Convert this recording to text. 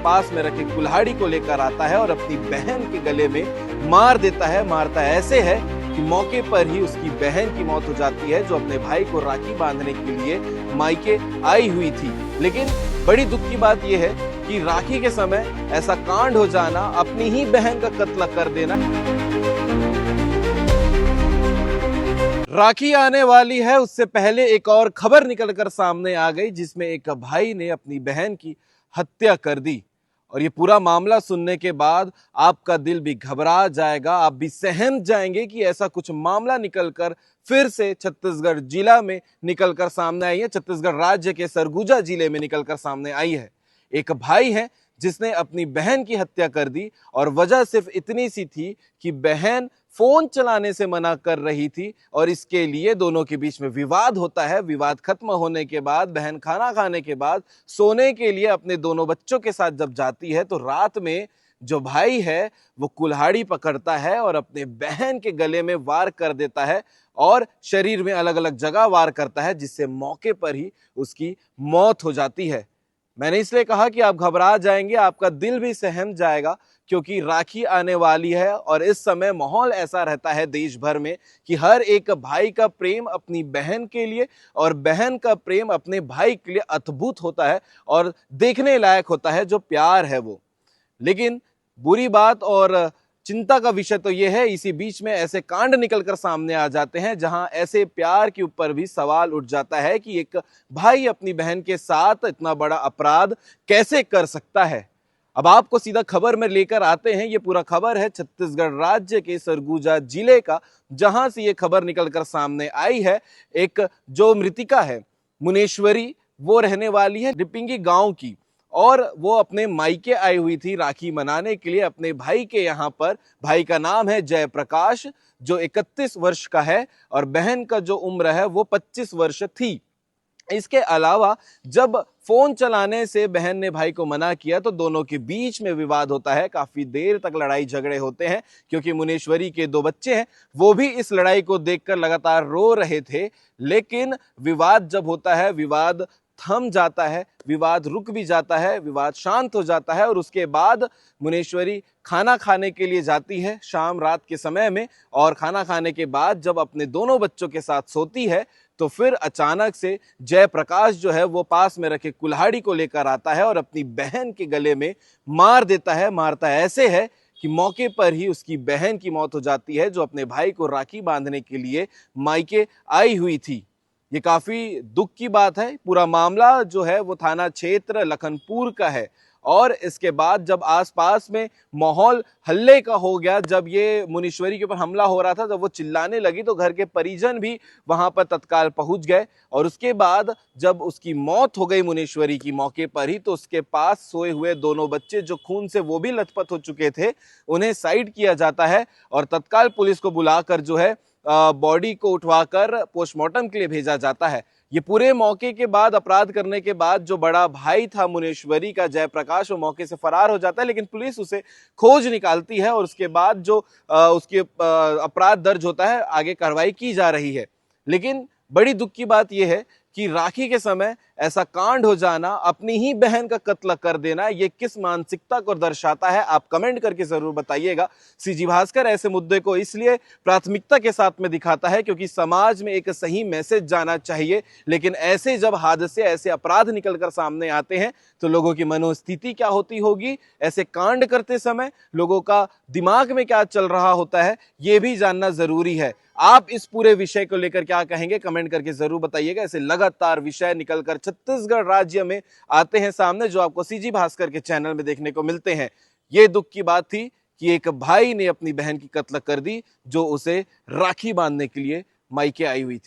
पास में रखे कुल्हाड़ी को लेकर आता है और अपनी बहन के गले में मार देता है। मारता ऐसे है कि मौके पर ही उसकी बहन की मौत हो जाती है, जो अपने भाई को राखी बांधने के लिए मायके आई हुई थी। लेकिन बड़ी दुख की बात यह है कि राखी के समय ऐसा कांड हो जाना, अपनी ही बहन का कत्ल कर देना। राखी आने वाली है, उससे पहले एक और खबर निकलकर सामने आ गई, जिसमें एक भाई ने अपनी बहन की हत्या कर दी। और ये पूरा मामला सुनने के बाद आपका दिल भी घबरा जाएगा, आप भी सहम जाएंगे कि ऐसा कुछ मामला निकलकर फिर से छत्तीसगढ़ जिला में निकलकर सामने आई है। छत्तीसगढ़ राज्य के सरगुजा जिले में निकलकर सामने आई है। एक भाई है जिसने अपनी बहन की हत्या कर दी, और वजह सिर्फ इतनी सी थी कि बहन फोन चलाने से मना कर रही थी, और इसके लिए दोनों के बीच में विवाद होता है। विवाद खत्म होने के बाद बहन खाना खाने के बाद सोने के लिए अपने दोनों बच्चों के साथ जब जाती है, तो रात में जो भाई है वो कुल्हाड़ी पकड़ता है और अपने बहन के गले में वार कर देता है और शरीर में अलग अलग जगह वार करता है, जिससे मौके पर ही उसकी मौत हो जाती है। मैंने इसलिए कहा कि आप घबरा जाएंगे, आपका दिल भी सहम जाएगा, क्योंकि राखी आने वाली है और इस समय माहौल ऐसा रहता है देश भर में कि हर एक भाई का प्रेम अपनी बहन के लिए और बहन का प्रेम अपने भाई के लिए अद्भुत होता है और देखने लायक होता है, जो प्यार है वो। लेकिन बुरी बात और चिंता का विषय तो यह है, इसी बीच में ऐसे कांड निकलकर सामने आ जाते हैं जहां ऐसे प्यार के ऊपर भी सवाल उठ जाता है कि एक भाई अपनी बहन के साथ इतना बड़ा अपराध कैसे कर सकता है। अब आपको सीधा खबर में लेकर आते हैं। ये पूरा खबर है छत्तीसगढ़ राज्य के सरगुजा जिले का, जहां से ये खबर निकलकर सामने आई है। एक जो मृतिका है मुनेश्वरी, वो रहने वाली है रिपिंगी गांव की, और वो अपने मायके आई हुई थी राखी मनाने के लिए अपने भाई के यहाँ पर। भाई का नाम है जयप्रकाश, जो 31 वर्ष का है, और बहन का जो उम्र है वो 25 वर्ष थी। इसके अलावा जब फोन चलाने से बहन ने भाई को मना किया, तो दोनों के बीच में विवाद होता है। काफी देर तक लड़ाई झगड़े होते हैं, क्योंकि मुनेश्वरी के 2 बच्चे हैं, वो भी इस लड़ाई को देखकर लगातार रो रहे थे। लेकिन विवाद जब होता है, विवाद थम जाता है, विवाद रुक भी जाता है, विवाद शांत हो जाता है, और उसके बाद मुनेश्वरी खाना खाने के लिए जाती है शाम रात के समय में। और खाना खाने के बाद जब अपने दोनों बच्चों के साथ सोती है, तो फिर अचानक से जयप्रकाश जो है वो पास में रखे कुल्हाड़ी को लेकर आता है और अपनी बहन के गले में मार देता है। मारता ऐसे है कि मौके पर ही उसकी बहन की मौत हो जाती है, जो अपने भाई को राखी बांधने के लिए मायके आई हुई थी। ये काफी दुख की बात है। पूरा मामला जो है वो थाना क्षेत्र लखनपुर का है, और इसके बाद जब आसपास में माहौल हल्ले का हो गया, जब ये मुनीश्वरी के ऊपर हमला हो रहा था, जब वो चिल्लाने लगी, तो घर के परिजन भी वहां पर तत्काल पहुंच गए। और उसके बाद जब उसकी मौत हो गई मुनीश्वरी की मौके पर ही, तो उसके पास सोए हुए दोनों बच्चे, जो खून से वो भी लथपथ हो चुके थे, उन्हें साइड किया जाता है और तत्काल पुलिस को बुलाकर जो है बॉडी को उठवाकर पोस्टमार्टम के लिए भेजा जाता है। ये पूरे मौके के बाद, अपराध करने के बाद, जो बड़ा भाई था मुनेश्वरी का जयप्रकाश, वो मौके से फरार हो जाता है। लेकिन पुलिस उसे खोज निकालती है और उसके बाद जो उसके अपराध दर्ज होता है, आगे कार्रवाई की जा रही है। लेकिन बड़ी दुख की बात यह है कि राखी के समय ऐसा कांड हो जाना, अपनी ही बहन का कत्ल कर देना, ये किस मानसिकता को दर्शाता है, आप कमेंट करके जरूर बताइएगा। सीजी भास्कर ऐसे मुद्दे को इसलिए प्राथमिकता के साथ में दिखाता है क्योंकि समाज में एक सही मैसेज जाना चाहिए। लेकिन ऐसे जब हादसे, ऐसे अपराध निकलकर सामने आते हैं, तो लोगों की मनोस्थिति क्या होती होगी, ऐसे कांड करते समय लोगों का दिमाग में क्या चल रहा होता है, ये भी जानना जरूरी है। आप इस पूरे विषय को लेकर क्या कहेंगे, कमेंट करके जरूर बताइएगा। ऐसे लगातार विषय निकलकर छत्तीसगढ़ राज्य में आते हैं सामने, जो आपको सीजी भास्कर के चैनल में देखने को मिलते हैं। ये दुख की बात थी कि एक भाई ने अपनी बहन की कत्ल कर दी, जो उसे राखी बांधने के लिए मायके आई हुई थी।